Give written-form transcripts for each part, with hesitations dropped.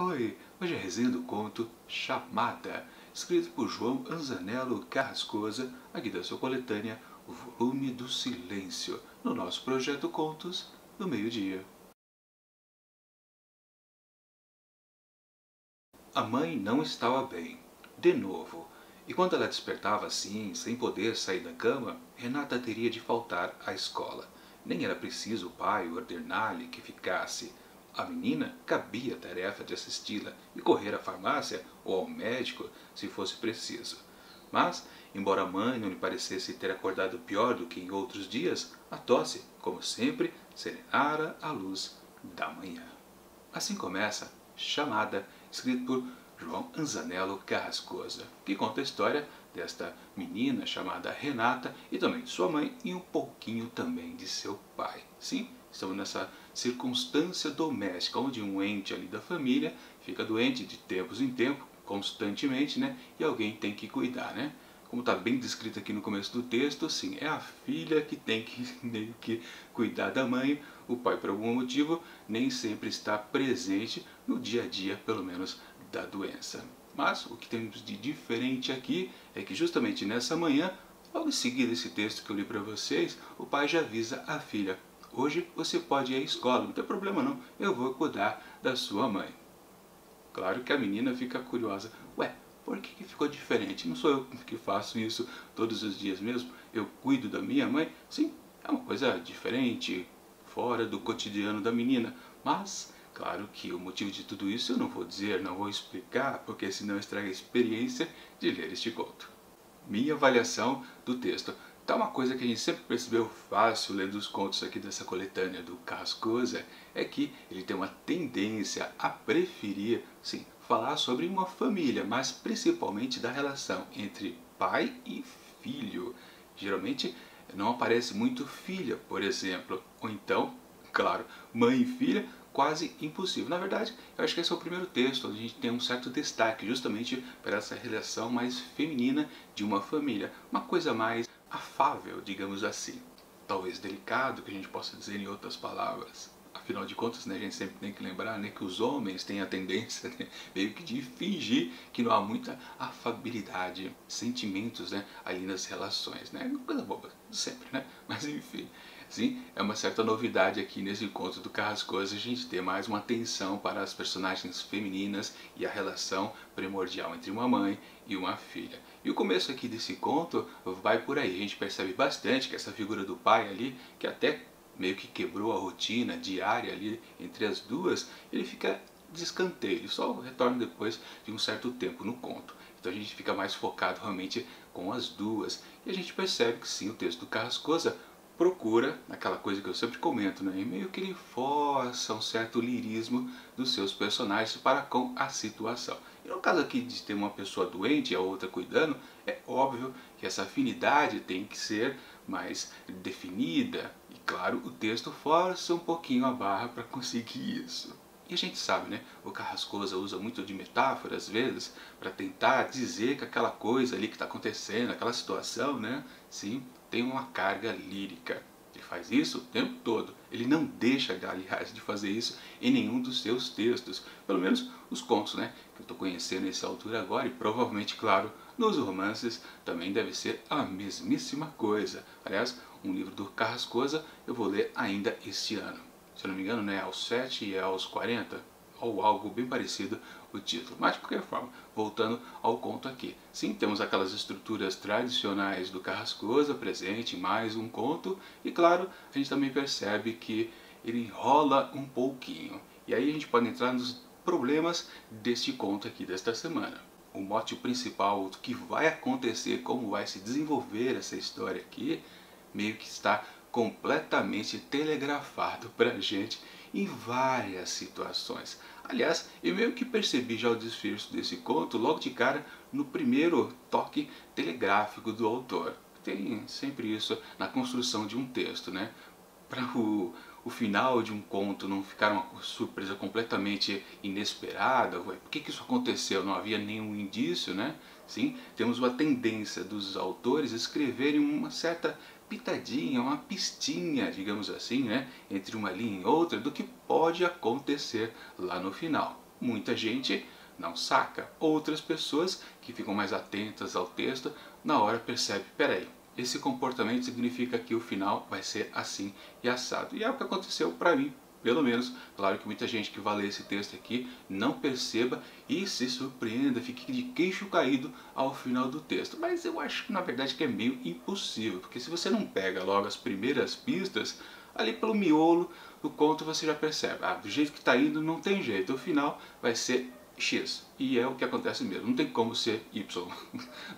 Oi, hoje é a resenha do conto Chamada, escrito por João Anzanello Carrascosa, aqui da sua coletânea O Volume do Silêncio, no nosso projeto Contos do Meio-Dia. A mãe não estava bem, de novo, e quando ela despertava assim, sem poder sair da cama, Renata teria de faltar à escola. Nem era preciso o pai ordenar-lhe que ficasse. A menina cabia a tarefa de assisti-la e correr à farmácia ou ao médico se fosse preciso. Mas, embora a mãe não lhe parecesse ter acordado pior do que em outros dias, a tosse, como sempre, serenara a luz da manhã. Assim começa Chamada, escrito por João Anzanello Carrascosa, que conta a história desta menina chamada Renata e também de sua mãe e um pouquinho também de seu pai. Sim, estamos nessa circunstância doméstica, onde um ente ali da família fica doente de tempos em tempos, constantemente, né? E alguém tem que cuidar, né? Como está bem descrito aqui no começo do texto, sim, é a filha que tem que meio que cuidar da mãe. O pai, por algum motivo, nem sempre está presente no dia a dia, pelo menos, da doença. Mas o que temos de diferente aqui é que justamente nessa manhã, logo em seguida esse texto que eu li para vocês, o pai já avisa a filha: hoje você pode ir à escola, não tem problema não, eu vou cuidar da sua mãe. Claro que a menina fica curiosa. Ué, por que ficou diferente? Não sou eu que faço isso todos os dias mesmo? Eu cuido da minha mãe? Sim, é uma coisa diferente, fora do cotidiano da menina. Mas, claro que o motivo de tudo isso eu não vou dizer, não vou explicar, porque senão estraga a experiência de ler este conto. Minha avaliação do texto. Tá, uma coisa que a gente sempre percebeu fácil lendo os contos aqui dessa coletânea do Carrascosa é que ele tem uma tendência a preferir, sim, falar sobre uma família, mas principalmente da relação entre pai e filho. Geralmente não aparece muito filha, por exemplo, ou então, claro, mãe e filha, quase impossível. Na verdade, eu acho que esse é o primeiro texto onde a gente tem um certo destaque justamente para essa relação mais feminina de uma família, uma coisa mais afável, digamos assim. Talvez delicado, que a gente possa dizer em outras palavras. Afinal de contas, né, a gente sempre tem que lembrar, né, que os homens têm a tendência, né, meio que de fingir que não há muita afabilidade, sentimentos, né, ali nas relações, né? Coisa boba, sempre, né? Mas enfim, sim, é uma certa novidade aqui nesse conto do Carrascosa a gente ter mais uma atenção para as personagens femininas e a relação primordial entre uma mãe e uma filha. E o começo aqui desse conto vai por aí, a gente percebe bastante que essa figura do pai ali, que até meio que quebrou a rotina diária ali entre as duas, ele fica de escanteio, ele só retorna depois de um certo tempo no conto. Então a gente fica mais focado realmente com as duas. E a gente percebe que sim, o texto do Carrascosa procura aquela coisa que eu sempre comento, né? E meio que ele força um certo lirismo dos seus personagens para com a situação. E no caso aqui de ter uma pessoa doente e a outra cuidando, é óbvio que essa afinidade tem que ser mais definida. E claro, o texto força um pouquinho a barra para conseguir isso. E a gente sabe, né? O Carrascosa usa muito de metáfora, às vezes, para tentar dizer que aquela coisa ali que está acontecendo, aquela situação, né? Sim, tem uma carga lírica. Ele faz isso o tempo todo. Ele não deixa, aliás, de fazer isso em nenhum dos seus textos. Pelo menos os contos, né? Que eu estou conhecendo nessa altura agora. E provavelmente, claro, nos romances também deve ser a mesmíssima coisa. Aliás, um livro do Carrascosa eu vou ler ainda este ano. Se eu não me engano, né, aos 7 e aos 40, ou algo bem parecido o título. Mas, de qualquer forma, voltando ao conto aqui. Sim, temos aquelas estruturas tradicionais do Carrascosa presente em mais um conto. E, claro, a gente também percebe que ele enrola um pouquinho. E aí a gente pode entrar nos problemas deste conto aqui desta semana. O mote principal do que vai acontecer, como vai se desenvolver essa história aqui, meio que está completamente telegrafado para a gente em várias situações. Aliás, eu meio que percebi já o desfecho desse conto logo de cara no primeiro toque telegráfico do autor. Tem sempre isso na construção de um texto, né? Para o final de um conto não ficar uma surpresa completamente inesperada, ué, por que isso aconteceu? Não havia nenhum indício, né? Sim, temos uma tendência dos autores a escreverem uma certa pitadinha, uma pistinha, digamos assim, né? Entre uma linha e outra, do que pode acontecer lá no final. muita gente não saca. Outras pessoas que ficam mais atentas ao texto, na hora percebem, peraí, esse comportamento significa que o final vai ser assim e assado. E é o que aconteceu para mim, pelo menos. Claro que muita gente que vai ler esse texto aqui não perceba e se surpreenda, fique de queixo caído ao final do texto. Mas eu acho que na verdade que é meio impossível, porque se você não pega logo as primeiras pistas, ali pelo miolo do conto você já percebe, do jeito que está indo não tem jeito, o final vai ser X. E é o que acontece mesmo, não tem como ser Y.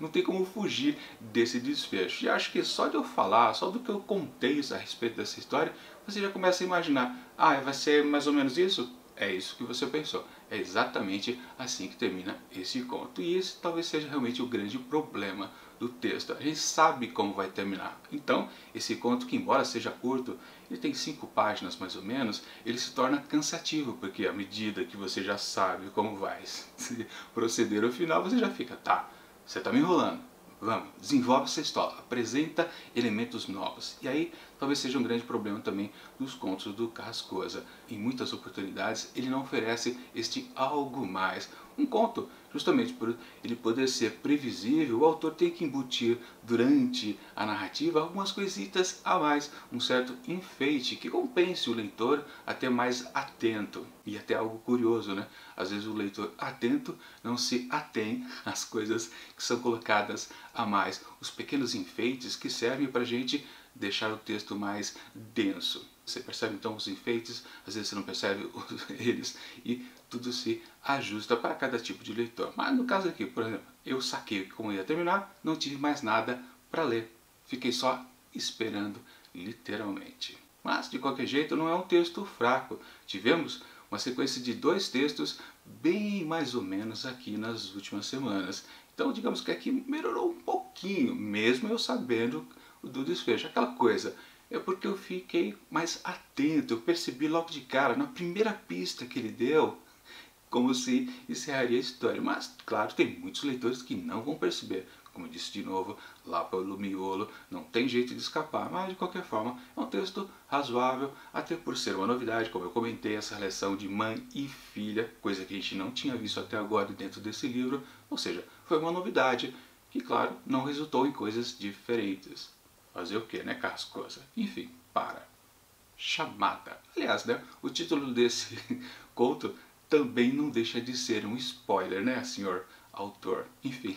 Não tem como fugir desse desfecho. E acho que só de eu falar, só do que eu contei a respeito dessa história, você já começa a imaginar, vai ser mais ou menos isso? É isso que você pensou. É exatamente assim que termina esse conto. E esse talvez seja realmente o grande problema do texto. A gente sabe como vai terminar. Então, esse conto, que embora seja curto, ele tem 5 páginas mais ou menos, ele se torna cansativo, porque à medida que você já sabe como vai proceder ao final, você já fica, tá, você está me enrolando. Vamos, desenvolve essa história, apresenta elementos novos. E aí talvez seja um grande problema também dos contos do Carrascosa. Em muitas oportunidades ele não oferece este algo mais. Um conto, justamente por ele poder ser previsível, o autor tem que embutir durante a narrativa algumas coisitas a mais, um certo enfeite que compense o leitor até mais atento. E até algo curioso, né? Às vezes o leitor atento não se atém às coisas que são colocadas a mais, os pequenos enfeites que servem para a gente deixar o texto mais denso. Você percebe então os enfeites, às vezes você não percebe eles e tudo se ajusta para cada tipo de leitor. Mas no caso aqui, por exemplo, eu saquei como ia terminar, não tive mais nada para ler. Fiquei só esperando, literalmente. Mas, de qualquer jeito, não é um texto fraco. Tivemos uma sequência de 2 textos bem mais ou menos aqui nas últimas semanas. Então, digamos que aqui melhorou um pouquinho, mesmo eu sabendo do desfecho. Aquela coisa, é porque eu fiquei mais atento, eu percebi logo de cara, na primeira pista que ele deu, como se encerraria a história. Mas, claro, tem muitos leitores que não vão perceber. Como eu disse de novo, lá pelo miolo, não tem jeito de escapar. Mas, de qualquer forma, é um texto razoável, até por ser uma novidade, como eu comentei, essa relação de mãe e filha, coisa que a gente não tinha visto até agora dentro desse livro. Ou seja, foi uma novidade que, claro, não resultou em coisas diferentes. Fazer o que, né, Carrascosa? Enfim, para. Chamada. Aliás, né, o título desse conto também não deixa de ser um spoiler, né, senhor autor? Enfim,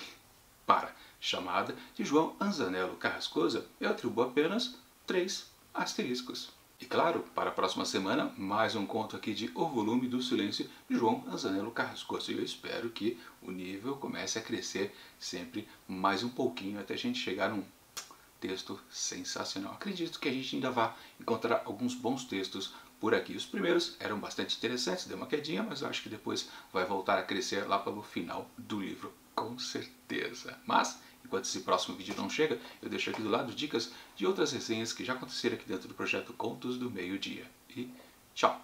para Chamada, de João Anzanello Carrascosa, eu atribuo apenas 3 asteriscos. E claro, para a próxima semana, mais um conto aqui de O Volume do Silêncio, de João Anzanello Carrascosa. E eu espero que o nível comece a crescer sempre mais um pouquinho, até a gente chegar num texto sensacional. Acredito que a gente ainda vai encontrar alguns bons textos por aqui. Os primeiros eram bastante interessantes, deu uma quedinha, mas eu acho que depois vai voltar a crescer lá pelo final do livro, com certeza. Mas, enquanto esse próximo vídeo não chega, eu deixo aqui do lado dicas de outras resenhas que já aconteceram aqui dentro do projeto Contos do Meio-Dia. E tchau!